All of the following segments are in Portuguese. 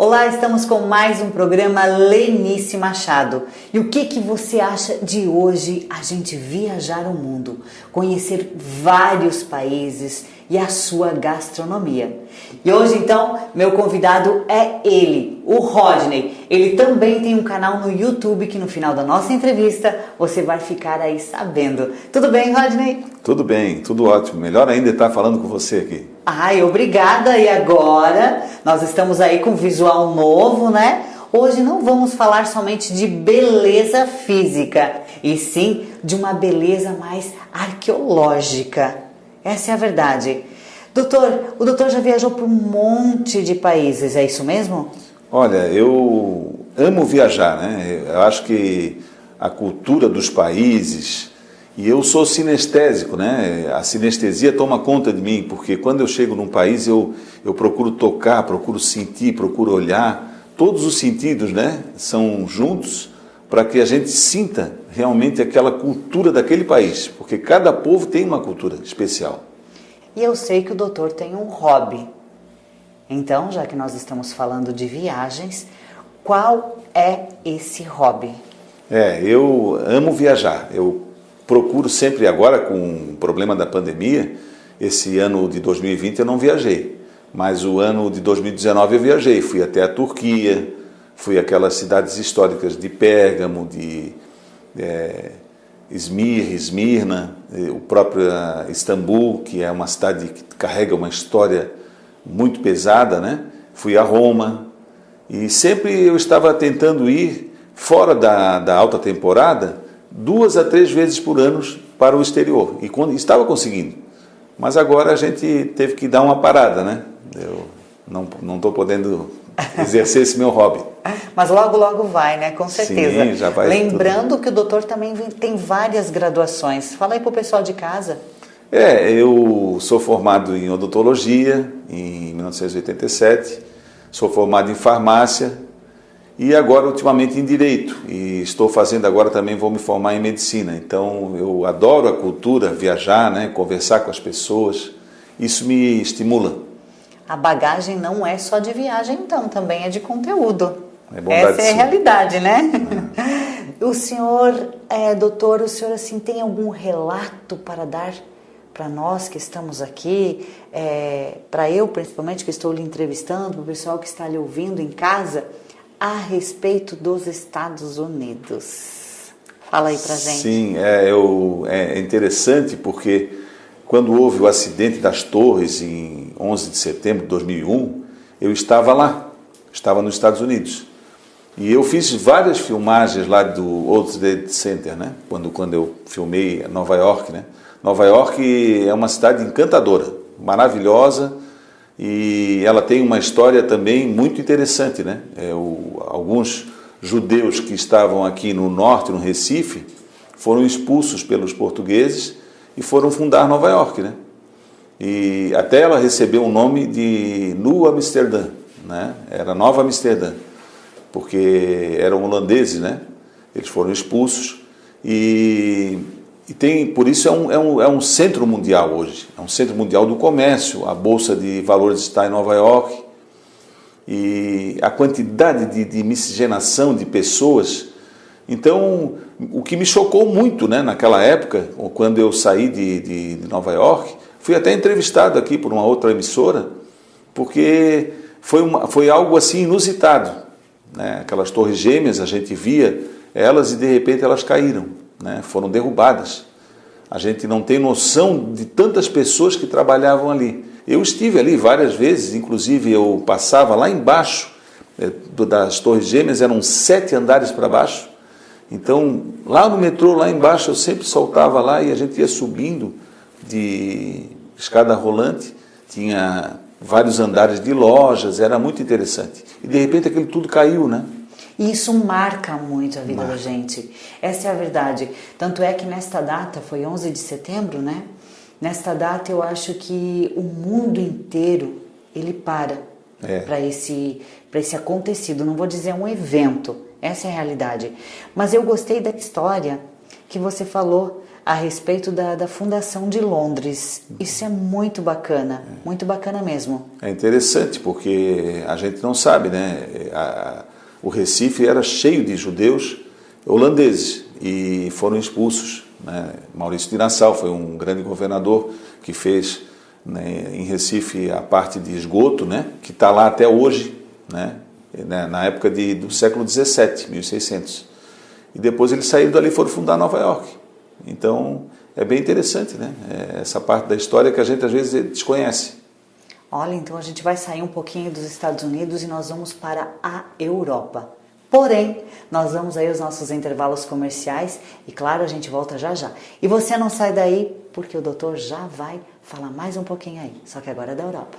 Olá, estamos com mais um programa Lenice Machado. E o que você acha de hoje a gente viajar o mundo, conhecer vários países e a sua gastronomia? E hoje então, meu convidado é ele, o Rodney. Ele também tem um canal no YouTube que no final da nossa entrevista você vai ficar aí sabendo. Tudo bem, Rodney? Tudo bem, tudo ótimo. Melhor ainda estar falando com você aqui. Ai, obrigada. E agora, nós estamos aí com visual novo, né? Hoje não vamos falar somente de beleza física, e sim de uma beleza mais arqueológica. Essa é a verdade. Doutor, o doutor já viajou para um monte de países, é isso mesmo? Olha, eu amo viajar, né? Eu acho que a cultura dos países... E eu sou sinestésico, né? A sinestesia toma conta de mim, porque quando eu chego num país eu procuro tocar, procuro sentir, procuro olhar. Todos os sentidos, né, são juntos para que a gente sinta realmente aquela cultura daquele país, porque cada povo tem uma cultura especial. E eu sei que o doutor tem um hobby. Então, já que nós estamos falando de viagens, qual é esse hobby? Eu amo viajar. Eu procuro sempre, agora com o problema da pandemia, esse ano de 2020 eu não viajei, mas o ano de 2019 eu viajei, fui até a Turquia, fui àquelas cidades históricas de Pérgamo, de Esmirna, o próprio Istambul, que é uma cidade que carrega uma história muito pesada, né? Fui a Roma e sempre eu estava tentando ir fora da alta temporada, 2 a 3 vezes por ano para o exterior. E quando estava conseguindo. Mas agora a gente teve que dar uma parada, né? Eu não estou podendo exercer esse meu hobby. Mas logo, logo vai, né? Com certeza. Sim, já vai. Lembrando que o doutor também tem várias graduações. Fala aí para o pessoal de casa. Eu sou formado em odontologia em 1987. Sou formado em farmácia. E agora, ultimamente, em Direito. E estou fazendo agora também, vou me formar em Medicina. Então, eu adoro a cultura, viajar, né, conversar com as pessoas. Isso me estimula. A bagagem não é só de viagem, então, também é de conteúdo. Essa é a realidade, né? O senhor, doutor, o senhor assim, tem algum relato para dar para nós que estamos aqui, para eu, principalmente, que estou lhe entrevistando, para o pessoal que está lhe ouvindo em casa, a respeito dos Estados Unidos? Fala aí pra gente. Sim, é interessante porque quando houve o acidente das torres em 11 de setembro de 2001, eu estava lá, estava nos Estados Unidos. E eu fiz várias filmagens lá do World Trade Center, né? Quando eu filmei Nova York, né? Nova York é uma cidade encantadora, maravilhosa, e ela tem uma história também muito interessante, né? Alguns judeus que estavam aqui no norte, no Recife, foram expulsos pelos portugueses e foram fundar Nova York, né? E até ela recebeu o nome de Nieuw Amsterdã, né? Era Nova Amsterdã, porque eram holandeses, né? Eles foram expulsos por isso é um centro mundial hoje, é um centro mundial do comércio, a Bolsa de Valores está em Nova York, e a quantidade de miscigenação de pessoas. Então, o que me chocou muito, né, naquela época, quando eu saí de Nova York, fui até entrevistado aqui por uma outra emissora, porque foi algo assim inusitado, né? Aquelas torres gêmeas, a gente via elas e de repente elas caíram, né? Foram derrubadas. A gente não tem noção de tantas pessoas que trabalhavam ali. Eu estive ali várias vezes, inclusive eu passava lá embaixo das torres gêmeas, eram 7 andares para baixo. Então, lá no metrô, lá embaixo, eu sempre soltava lá e a gente ia subindo de escada rolante, tinha vários andares de lojas, era muito interessante. E de repente aquilo tudo caiu, né? E isso marca muito a vida da gente. Essa é a verdade. Tanto é que nesta data, foi 11 de setembro, né? Nesta data eu acho que o mundo inteiro, ele para esse acontecido. Não vou dizer um evento, essa é a realidade. Mas eu gostei da história que você falou a respeito da fundação de Londres. Isso é muito bacana mesmo. É interessante porque a gente não sabe, né? O Recife era cheio de judeus holandeses e foram expulsos, né? Maurício de Nassau foi um grande governador que fez, né, em Recife a parte de esgoto, né? Que está lá até hoje, né? Na época do século XVII, 1600. E depois eles saíram dali e foram fundar Nova York. Então, é bem interessante, né? Essa parte da história que a gente às vezes desconhece. Olha, então a gente vai sair um pouquinho dos Estados Unidos e nós vamos para a Europa. Porém, nós vamos aí aos nossos intervalos comerciais e, claro, a gente volta já já. E você não sai daí porque o doutor já vai falar mais um pouquinho aí, só que agora é da Europa.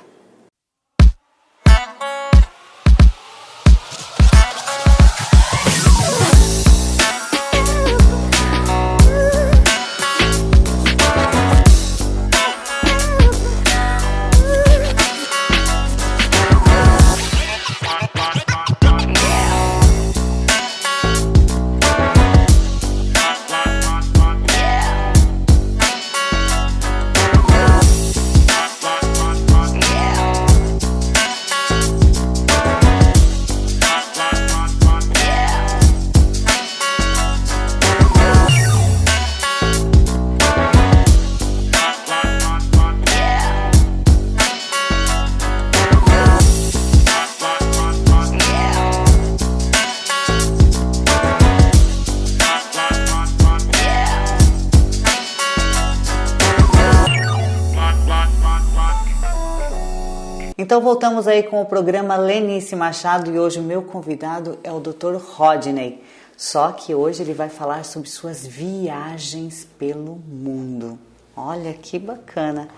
Então voltamos aí com o programa Lenice Machado e hoje o meu convidado é o Dr. Rodney. Só que hoje ele vai falar sobre suas viagens pelo mundo. Olha que bacana.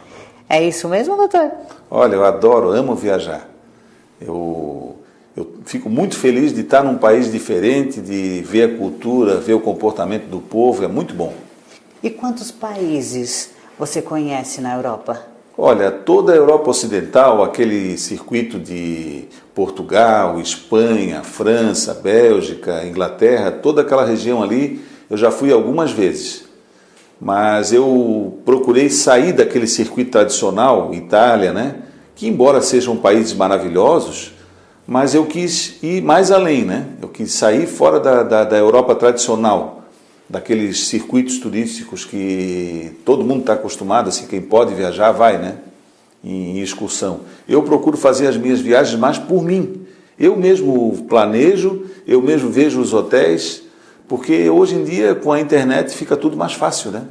É isso mesmo, doutor? Olha, eu adoro, amo viajar. Eu fico muito feliz de estar num país diferente, de ver a cultura, ver o comportamento do povo, é muito bom. E quantos países você conhece na Europa? Olha, toda a Europa Ocidental, aquele circuito de Portugal, Espanha, França, Bélgica, Inglaterra, toda aquela região ali, eu já fui algumas vezes. Mas eu procurei sair daquele circuito tradicional, Itália, né? Que embora sejam países maravilhosos, mas eu quis ir mais além, né? Eu quis sair fora da Europa tradicional, daqueles circuitos turísticos que todo mundo está acostumado, assim, quem pode viajar vai, né? Em excursão. Eu procuro fazer as minhas viagens mais por mim. Eu mesmo planejo, eu mesmo vejo os hotéis, porque hoje em dia com a internet fica tudo mais fácil, né?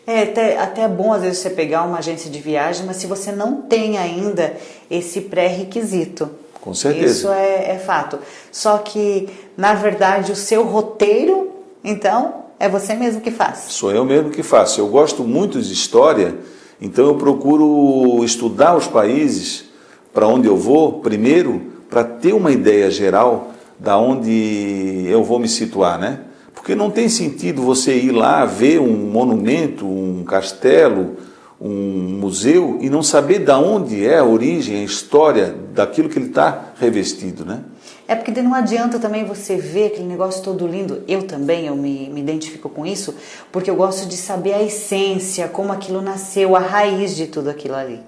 É até bom às vezes você pegar uma agência de viagem, mas se você não tem ainda esse pré-requisito. Com certeza. Isso é fato. Só que, na verdade, o seu roteiro, então, é você mesmo que faz. Sou eu mesmo que faço. Eu gosto muito de história, então eu procuro estudar os países para onde eu vou, primeiro, para ter uma ideia geral da onde eu vou me situar, né? Porque não tem sentido você ir lá ver um monumento, um castelo, um museu e não saber de onde é a origem, a história daquilo que ele está revestido, né? É porque não adianta também você ver aquele negócio todo lindo. Eu também, eu me identifico com isso, porque eu gosto de saber a essência, como aquilo nasceu, a raiz de tudo aquilo ali.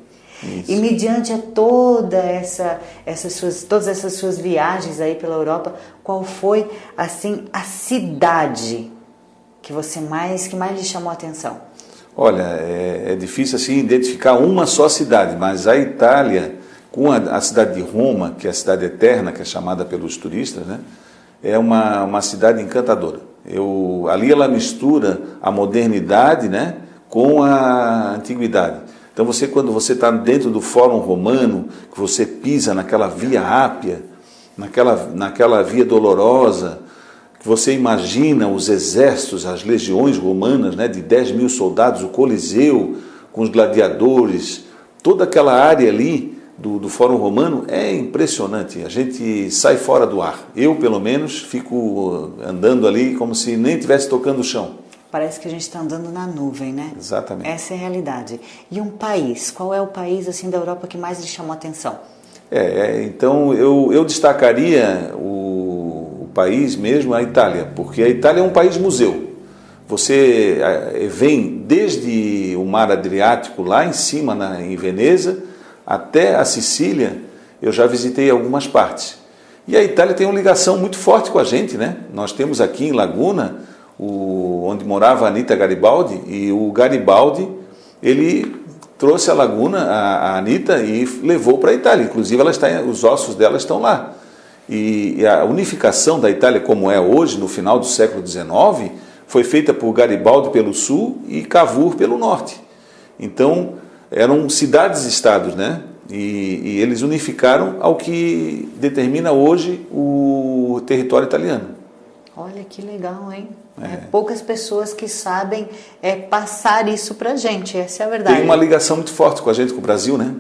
Isso. E mediante a todas essas suas viagens aí pela Europa, qual foi, assim, a cidade que mais lhe chamou a atenção? Olha, é difícil assim identificar uma só cidade, mas a Itália, com a cidade de Roma, que é a cidade eterna, que é chamada pelos turistas, né, é uma cidade encantadora. Ali ela mistura a modernidade, né, com a antiguidade. Então quando você está dentro do Fórum Romano, que você pisa naquela Via Ápia, naquela Via Dolorosa, que você imagina os exércitos, as legiões romanas, né, de 10 mil soldados, o Coliseu, com os gladiadores, toda aquela área ali do Fórum Romano é impressionante, a gente sai fora do ar. Eu, pelo menos, fico andando ali como se nem estivesse tocando o chão. Parece que a gente está andando na nuvem, né? Exatamente. Essa é a realidade. E um país, qual é o país assim da Europa que mais lhe chamou a atenção? Então eu destacaria o país mesmo, a Itália, porque a Itália é um país museu. Você vem desde o mar Adriático, lá em cima, em Veneza, até a Sicília. Eu já visitei algumas partes. E a Itália tem uma ligação muito forte com a gente, né? Nós temos aqui em Laguna, onde morava a Anita Garibaldi, e o Garibaldi, ele trouxe a Laguna, a Anita, e levou para a Itália. Inclusive, os ossos dela estão lá. E a unificação da Itália, como é hoje, no final do século XIX, foi feita por Garibaldi pelo sul e Cavour pelo norte. Então, eram cidades-estados, né? E eles unificaram ao que determina hoje o território italiano. Olha que legal, hein? Poucas pessoas que sabem passar isso pra gente, essa é a verdade. Tem uma ligação muito forte com a gente, com o Brasil, né?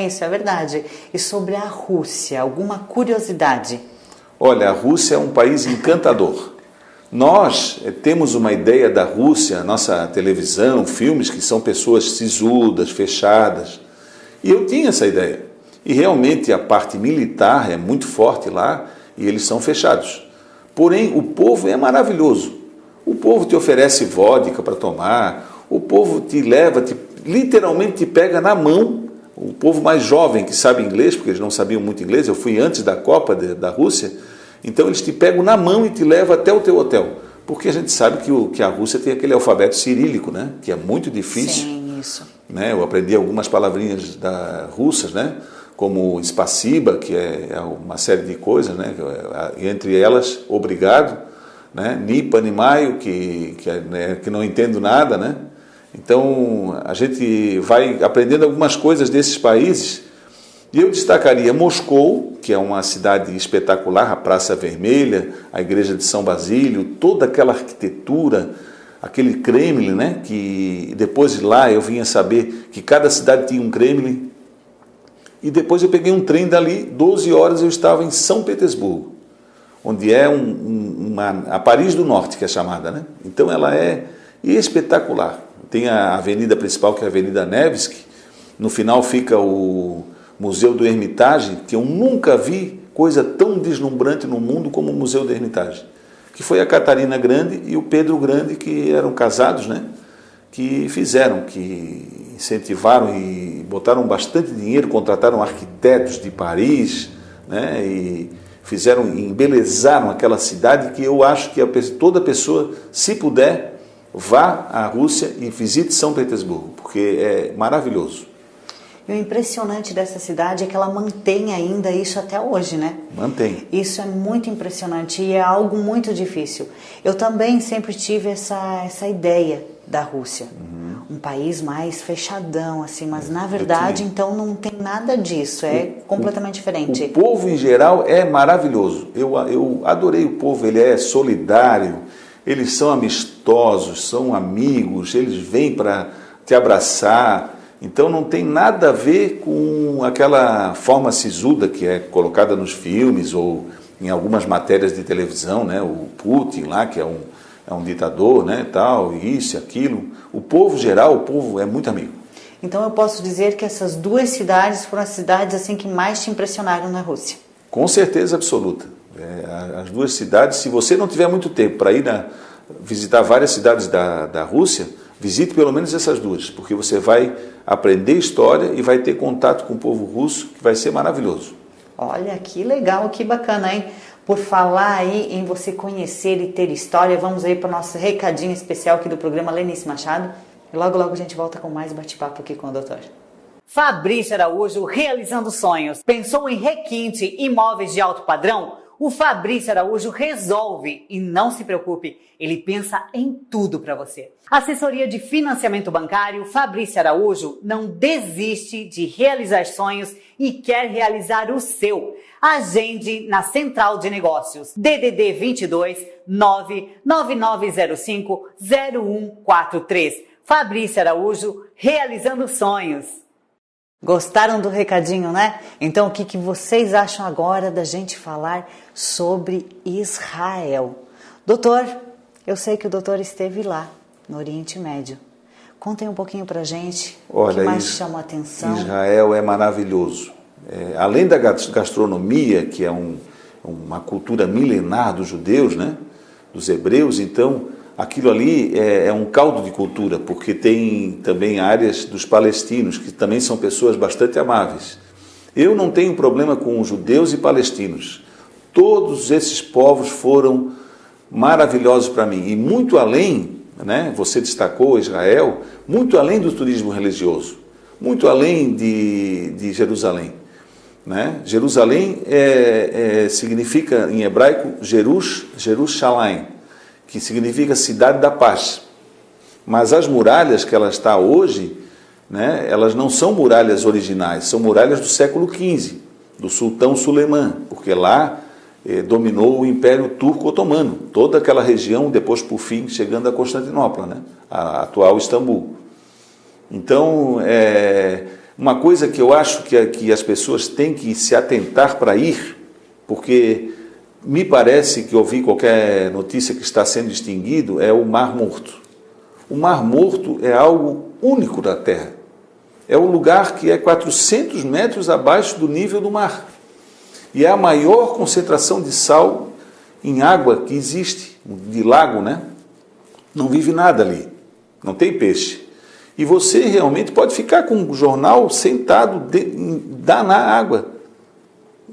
Isso é verdade. E sobre a Rússia, alguma curiosidade? Olha, a Rússia é um país encantador. Nós temos uma ideia da Rússia, nossa televisão, filmes, que são pessoas sisudas, fechadas. E eu tinha essa ideia. E realmente a parte militar é muito forte lá e eles são fechados. Porém, o povo é maravilhoso. O povo te oferece vodka para tomar, o povo te leva, literalmente te pega na mão. O povo mais jovem que sabe inglês, porque eles não sabiam muito inglês, eu fui antes da Copa da Rússia, então eles te pegam na mão e te levam até o teu hotel. Porque a gente sabe que a Rússia tem aquele alfabeto cirílico, né? Que é muito difícil. Sim, isso. Né? Eu aprendi algumas palavrinhas russas, né? Como spasiba, que é uma série de coisas, né? Entre elas, obrigado, né? Nipa, nimaio, que não entendo nada, né? Então, a gente vai aprendendo algumas coisas desses países. E eu destacaria Moscou, que é uma cidade espetacular, a Praça Vermelha, a Igreja de São Basílio, toda aquela arquitetura, aquele Kremlin, né? Que depois de lá eu vinha saber que cada cidade tinha um Kremlin. E depois eu peguei um trem dali, 12 horas eu estava em São Petersburgo, onde é a Paris do Norte, que é chamada, né? Então ela é espetacular. Tem a avenida principal, que é a Avenida Nevsky. No final fica o Museu do Hermitage, que eu nunca vi coisa tão deslumbrante no mundo como o Museu do Hermitage, que foi a Catarina Grande e o Pedro Grande, que eram casados, né? Que incentivaram e botaram bastante dinheiro, contrataram arquitetos de Paris, né? E embelezaram aquela cidade, que eu acho que toda pessoa, se puder, vá à Rússia e visite São Petersburgo, porque é maravilhoso. E o impressionante dessa cidade é que ela mantém ainda isso até hoje, né? Mantém. Isso é muito impressionante e é algo muito difícil. Eu também sempre tive essa ideia da Rússia. Um país mais fechadão, assim, mas na verdade, então, não tem nada disso, completamente diferente. O povo, em geral, é maravilhoso. Eu adorei o povo, ele é solidário, eles são amistosos, são amigos, eles vêm para te abraçar. Então não tem nada a ver com aquela forma sisuda que é colocada nos filmes ou em algumas matérias de televisão, né? O Putin lá, que é um ditador, né? Tal, isso e aquilo. O povo geral, o povo é muito amigo. Então eu posso dizer que essas duas cidades foram as cidades assim que mais te impressionaram na Rússia? Com certeza absoluta. As duas cidades, se você não tiver muito tempo para ir visitar várias cidades da Rússia, visite pelo menos essas duas, porque você vai aprender história e vai ter contato com o povo russo, que vai ser maravilhoso. Olha, que legal, que bacana, hein? Por falar aí em você conhecer e ter história, vamos aí para o nosso recadinho especial aqui do programa Lenice Machado. E logo, logo a gente volta com mais bate-papo aqui com o doutor. Fabrício Araújo, realizando sonhos. Pensou em requinte, imóveis de alto padrão? O Fabrício Araújo resolve e não se preocupe, ele pensa em tudo para você. Assessoria de financiamento bancário, Fabrício Araújo não desiste de realizar sonhos e quer realizar o seu. Agende na Central de Negócios, DDD 22 99905 0143. Fabrício Araújo, realizando sonhos. Gostaram do recadinho, né? Então, o que vocês acham agora da gente falar sobre Israel? Doutor, eu sei que o doutor esteve lá, no Oriente Médio. Contem um pouquinho pra gente. Olha, o que mais chamou a atenção. Israel é maravilhoso. Além da gastronomia, que é uma cultura milenar dos judeus, né? Dos hebreus, então, aquilo ali é um caldo de cultura, porque tem também áreas dos palestinos, que também são pessoas bastante amáveis. Eu não tenho problema com os judeus e palestinos. Todos esses povos foram maravilhosos para mim. E muito além, né, você destacou Israel, muito além do turismo religioso, muito além de Jerusalém. Né? Jerusalém significa em hebraico Jerusalém, que significa cidade da paz. Mas as muralhas que ela está hoje, né, elas não são muralhas originais, são muralhas do século XV, do sultão Suleiman, porque lá dominou o Império Turco-Otomano, toda aquela região, depois por fim chegando a Constantinopla, né, a atual Istambul. Então, uma coisa que eu acho que as pessoas têm que se atentar para ir, porque me parece que ouvi qualquer notícia que está sendo extinguido, é o Mar Morto. O Mar Morto é algo único da Terra. É um lugar que é 400 metros abaixo do nível do mar. E é a maior concentração de sal em água que existe, de lago, né? Não vive nada ali, não tem peixe. E você realmente pode ficar com um jornal sentado na água.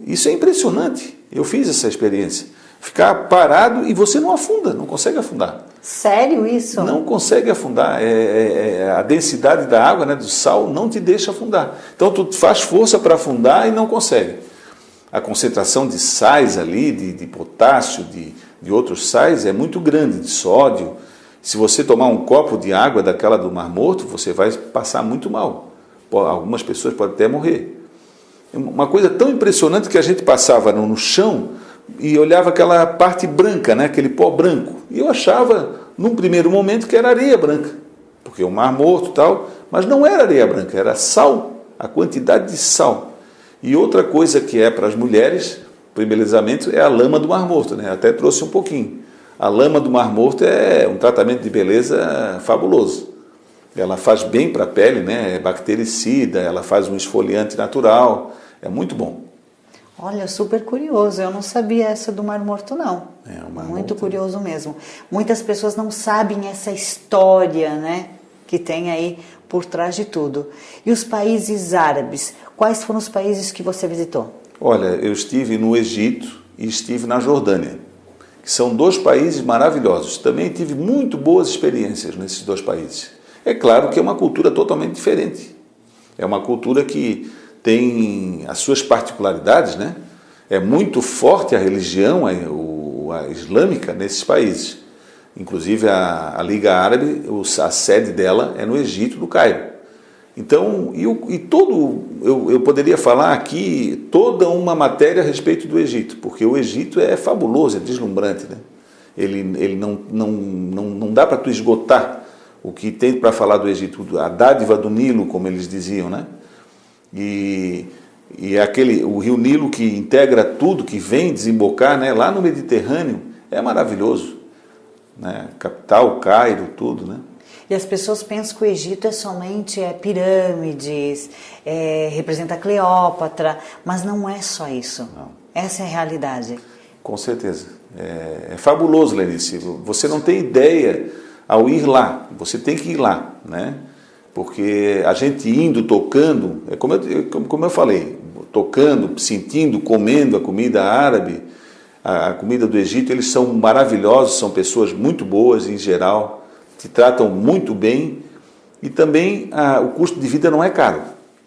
Isso é impressionante. Eu fiz essa experiência. Ficar parado e você não afunda, não consegue afundar. Sério isso? Não consegue afundar. A densidade da água, né, do sal, não te deixa afundar. Então tu faz força para afundar e não consegue. A concentração de sais ali, de potássio, de outros sais, é muito grande, de sódio. Se você tomar um copo de água daquela do Mar Morto, você vai passar muito mal. Algumas pessoas podem até morrer. Uma coisa tão impressionante que a gente passava no chão e olhava aquela parte branca, né? Aquele pó branco. E eu achava, num primeiro momento, que era areia branca, porque o Mar Morto e tal, mas não era areia branca, era sal, a quantidade de sal. E outra coisa que é para as mulheres, para o embelezamento, é a lama do Mar Morto, né? Até trouxe um pouquinho. A lama do Mar Morto é um tratamento de beleza fabuloso. Ela faz bem para a pele, né? É bactericida, ela faz um esfoliante natural, é muito bom. Olha, super curioso, eu não sabia essa do Mar Morto não. Muito curioso mesmo. Muitas pessoas não sabem essa história, né, que tem aí por trás de tudo. E os países árabes, quais foram os países que você visitou? Olha, eu estive no Egito e estive na Jordânia, que são dois países maravilhosos. Também tive muito boas experiências nesses dois países. É claro que é uma cultura totalmente diferente. É uma cultura que tem as suas particularidades, né? É muito forte a religião a islâmica nesses países. Inclusive a Liga Árabe, a sede dela é no Egito, no Cairo. Então, eu poderia falar aqui toda uma matéria a respeito do Egito, porque o Egito é fabuloso, é deslumbrante, né? Ele não dá para tu esgotar o que tem para falar do Egito, a dádiva do Nilo, como eles diziam, né? E o rio Nilo que integra tudo, que vem desembocar, né, lá no Mediterrâneo, é maravilhoso, né? Capital, Cairo, tudo, né? E as pessoas pensam que o Egito é somente pirâmides, representa Cleópatra, mas não é só isso. Não. Essa é a realidade. Com certeza. É fabuloso, Lenice. Você não tem ideia ao ir lá. Você tem que ir lá, né? Porque a gente indo, tocando, como eu falei, tocando, sentindo, comendo a comida árabe, a comida do Egito, eles são maravilhosos, são pessoas muito boas em geral, te tratam muito bem e também o custo de vida não é caro,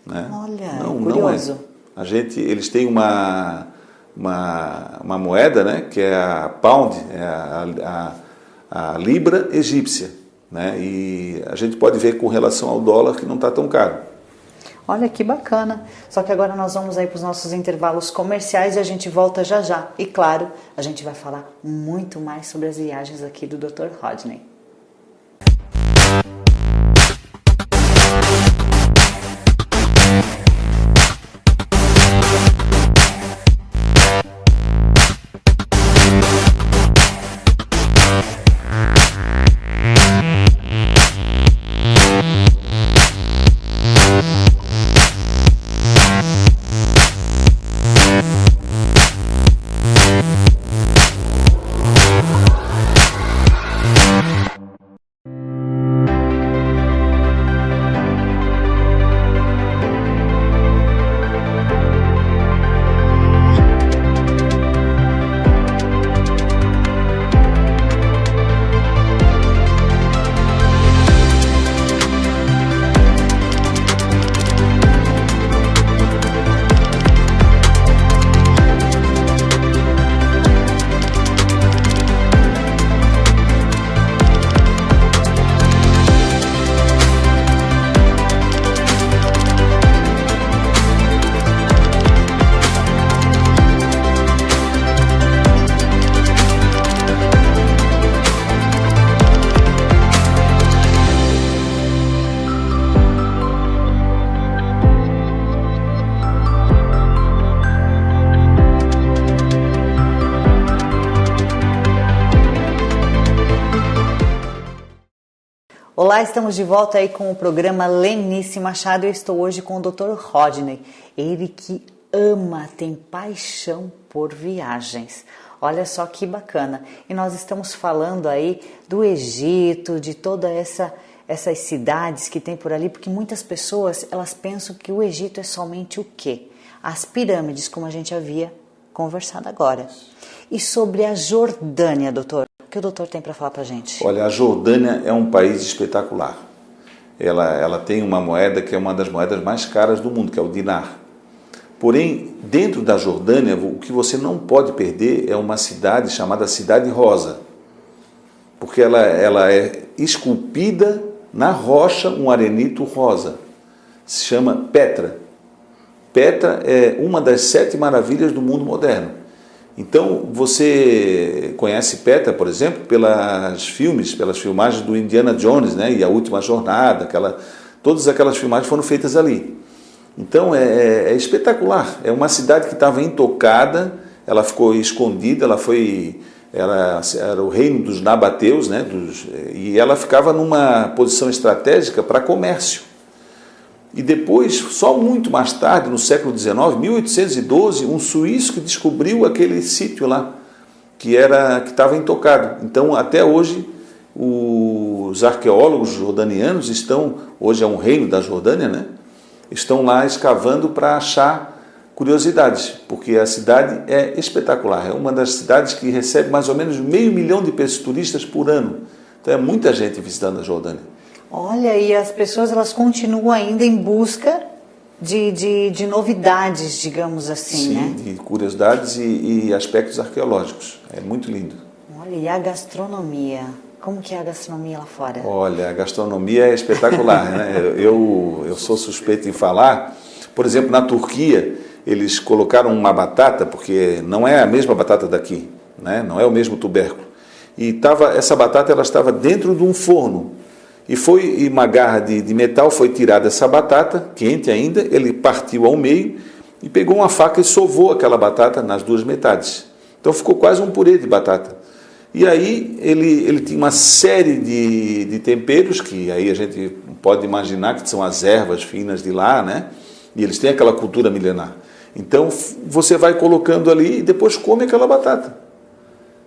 né? Olha, Não curioso. é. Eles têm uma moeda, né, que é a pound, a libra egípcia, né? E a gente pode ver com relação ao dólar que não está tão caro. Olha que bacana. Só que agora nós vamos aí para os nossos intervalos comerciais e a gente volta já já. E claro, a gente vai falar muito mais sobre as viagens aqui do Dr. Rodney. Olá, estamos de volta aí com o programa Lenice Machado. Eu estou hoje com o Dr. Rodney, ele que ama, tem paixão por viagens. Olha só que bacana. E nós estamos falando aí do Egito, de toda essas cidades que tem por ali, porque muitas pessoas, elas pensam que o Egito é somente o quê? As pirâmides, como a gente havia conversado agora. E sobre a Jordânia, doutor? O que o doutor tem para falar para a gente? Olha, a Jordânia é um país espetacular. Ela tem uma moeda que é uma das moedas mais caras do mundo, que é o dinar. Porém, dentro da Jordânia, o que você não pode perder é uma cidade chamada Cidade Rosa. Porque ela é esculpida na rocha, um arenito rosa. Se chama Petra. Petra é uma das 7 maravilhas do mundo moderno. Então, você conhece Petra, por exemplo, pelas filmagens do Indiana Jones, né? E A Última Jornada, todas aquelas filmagens foram feitas ali. Então, é espetacular. É uma cidade que estava intocada, ela ficou escondida, era o reino dos nabateus, né? E ela ficava numa posição estratégica para comércio. E depois, só muito mais tarde, no século XIX, 1812, um suíço que descobriu aquele sítio lá, que estava intocado. Então, até hoje, os arqueólogos jordanianos hoje é um reino da Jordânia, né? Estão lá escavando para achar curiosidades, porque a cidade é espetacular. É uma das cidades que recebe mais ou menos 500 mil turistas por ano. Então, é muita gente visitando a Jordânia. Olha, e as pessoas elas continuam ainda em busca de novidades, digamos assim, sim, né? De curiosidades e aspectos arqueológicos. É muito lindo. Olha, e a gastronomia? Como que é a gastronomia lá fora? Olha, a gastronomia é espetacular, né? Eu sou suspeito em falar. Por exemplo, na Turquia, eles colocaram uma batata, porque não é a mesma batata daqui, né? Não é o mesmo tubérculo. E essa batata ela estava dentro de um forno. E uma garra de metal foi tirada essa batata, quente ainda, ele partiu ao meio e pegou uma faca e sovou aquela batata nas duas metades. Então ficou quase um purê de batata. E aí ele tinha uma série de temperos, que aí a gente pode imaginar que são as ervas finas de lá, né? E eles têm aquela cultura milenar. Então você vai colocando ali e depois come aquela batata.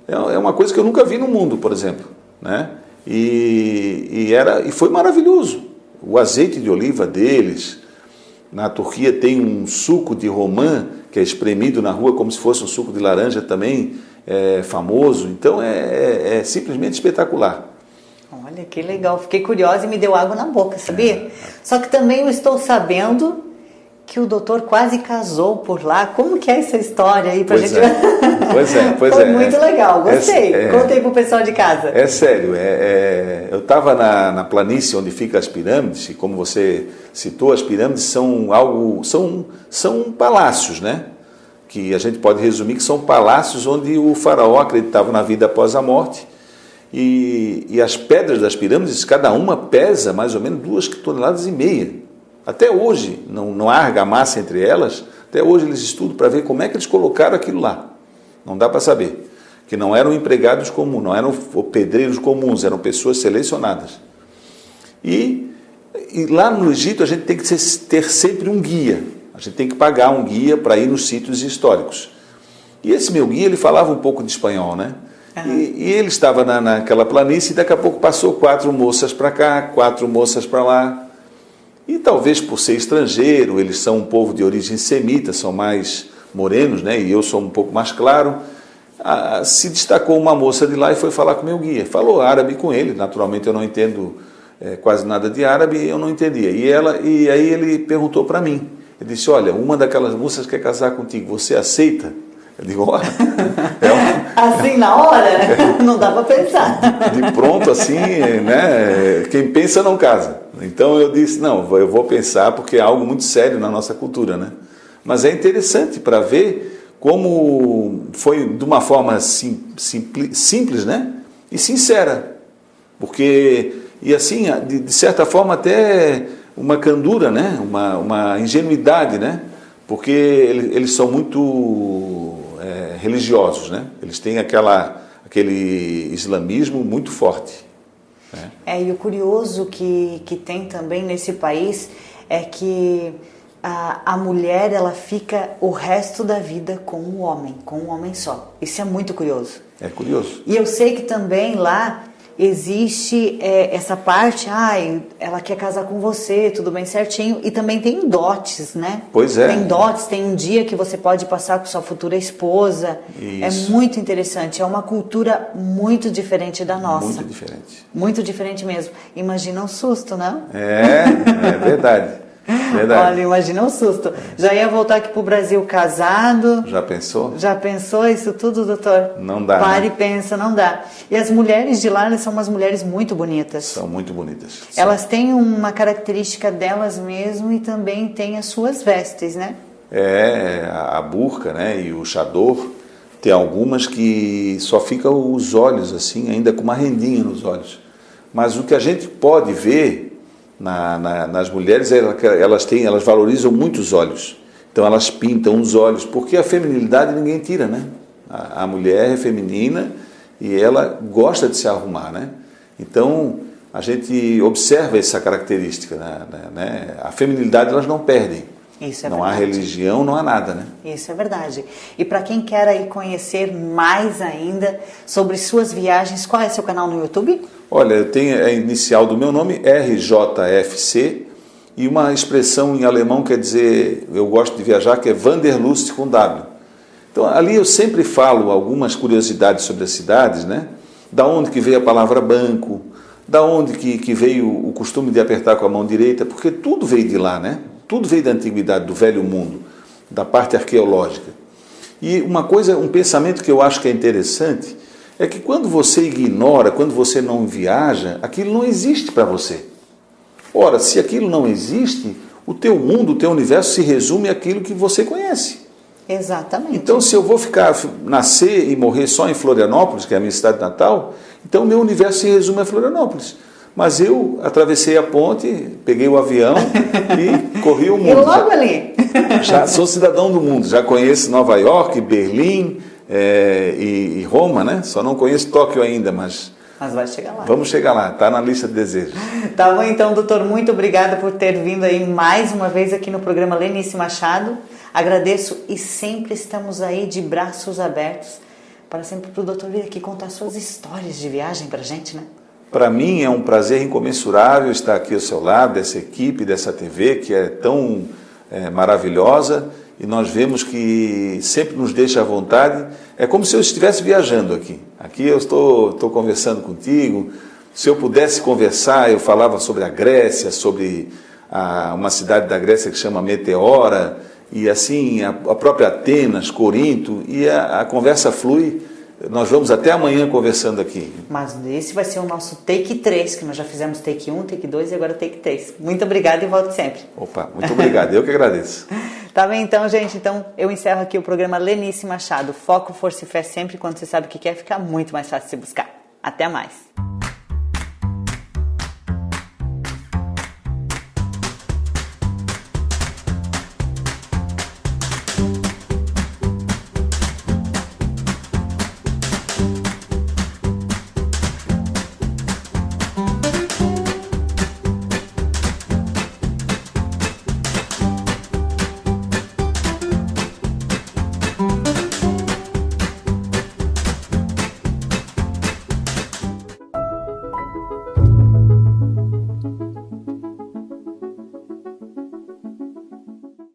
É uma coisa que eu nunca vi no mundo, por exemplo, né? E foi maravilhoso. O azeite de oliva deles, na Turquia tem um suco de romã, que é espremido na rua como se fosse um suco de laranja também, famoso. Então é simplesmente espetacular. Olha, que legal. Fiquei curiosa e me deu água na boca, sabia? Só que também eu estou sabendo que o doutor quase casou por lá. Como que é essa história aí pra gente? Pois é. Foi muito legal, gostei. Contei pro pessoal de casa. É sério, eu estava na planície onde ficam as pirâmides, e como você citou, as pirâmides são palácios, né? Que a gente pode resumir que são palácios onde o faraó acreditava na vida após a morte. E as pedras das pirâmides, cada uma pesa mais ou menos 2,5 toneladas. Até hoje, não há argamassa entre elas, até hoje eles estudam para ver como é que eles colocaram aquilo lá. Não dá para saber. Que não eram empregados comuns, não eram pedreiros comuns, eram pessoas selecionadas. E lá no Egito a gente tem que ter sempre um guia. A gente tem que pagar um guia para ir nos sítios históricos. E esse meu guia, ele falava um pouco de espanhol, né? Uhum. E ele estava naquela planície e daqui a pouco passou 4 moças para cá, 4 moças para lá. E talvez por ser estrangeiro, eles são um povo de origem semita, são mais morenos, né? E eu sou um pouco mais claro. Se destacou uma moça de lá e foi falar com o meu guia. Falou árabe com ele, naturalmente eu não entendo quase nada de árabe, eu não entendia. E aí ele perguntou para mim, ele disse, olha, uma daquelas moças quer casar contigo, você aceita? Eu digo, olha... Assim, na hora, não dá para pensar. De pronto, assim, né? Quem pensa não casa. Então eu disse, não, eu vou pensar porque é algo muito sério na nossa cultura, né? Mas é interessante para ver como foi de uma forma simples, né? E sincera. Porque, e assim, de certa forma até uma candura, né? Uma ingenuidade, né? Porque eles são muito religiosos, né? Eles têm aquele islamismo muito forte. E o curioso que tem também nesse país é que a mulher, ela fica o resto da vida com um homem só. Isso é muito curioso. É curioso. E eu sei que também lá existe essa parte, ela quer casar com você, tudo bem certinho, e também tem dotes, né? Pois é. Tem dotes, tem um dia que você pode passar com sua futura esposa. Isso. É muito interessante, é uma cultura muito diferente da nossa. Muito diferente. Muito diferente mesmo. Imagina um susto, não? É verdade. Verdade. Olha, imagina um susto. Já ia voltar aqui pro Brasil casado. Já pensou? Já pensou isso tudo, doutor? Não dá. Para e pensa, não dá. E as mulheres de lá, elas são umas mulheres muito bonitas. São muito bonitas. Elas têm uma característica delas mesmo e também têm as suas vestes, né? A burca, né, e o chador. Tem algumas que só ficam os olhos assim, ainda com uma rendinha nos olhos. Mas o que a gente pode ver nas mulheres, elas valorizam muito os olhos. Então elas pintam os olhos, porque a feminilidade ninguém tira, né? A mulher é feminina e ela gosta de se arrumar, né? Então a gente observa essa característica, né? A feminilidade elas não perdem. Isso é não verdade. Há religião, não há nada, né? Isso é verdade. E para quem quer aí conhecer mais ainda sobre suas viagens, qual é seu canal no YouTube? Olha, eu tenho a inicial do meu nome, RJFC, e uma expressão em alemão quer dizer, eu gosto de viajar, que é Wanderlust com W. Então ali eu sempre falo algumas curiosidades sobre as cidades, né? Da onde que veio a palavra banco, da onde que veio o costume de apertar com a mão direita, porque tudo veio de lá, né? Tudo veio da antiguidade, do velho mundo, da parte arqueológica. E uma coisa, um pensamento que eu acho que é interessante, é que quando você ignora, quando você não viaja, aquilo não existe para você. Ora, se aquilo não existe, o teu mundo, o teu universo se resume àquilo que você conhece. Exatamente. Então, se eu vou nascer e morrer só em Florianópolis, que é a minha cidade natal, então o meu universo se resume a Florianópolis. Mas eu atravessei a ponte, peguei o avião e corri o mundo. E logo ali. Já sou cidadão do mundo, já conheço Nova York, Berlim e Roma, né? Só não conheço Tóquio ainda, mas vai chegar lá. Vamos chegar lá, está na lista de desejos. Tá bom, então, doutor, muito obrigada por ter vindo aí mais uma vez aqui no programa Lenice Machado. Agradeço e sempre estamos aí de braços abertos para sempre para o doutor vir aqui contar suas histórias de viagem para a gente, né? Para mim é um prazer incomensurável estar aqui ao seu lado, dessa equipe, dessa TV que é tão maravilhosa, e nós vemos que sempre nos deixa à vontade. É como se eu estivesse viajando aqui. Aqui eu estou conversando contigo. Se eu pudesse conversar, eu falava sobre a Grécia, sobre uma cidade da Grécia que chama Meteora, e assim a própria Atenas, Corinto, e a conversa flui. Nós vamos até amanhã conversando aqui. Mas esse vai ser o nosso take 3, que nós já fizemos take 1, take 2 e agora take 3. Muito obrigada e volte sempre. Opa, muito obrigado. Eu que agradeço. Tá bem, então, gente. Então, eu encerro aqui o programa Lenice Machado. Foco, força e fé sempre. Quando você sabe o que quer, fica muito mais fácil de se buscar. Até mais.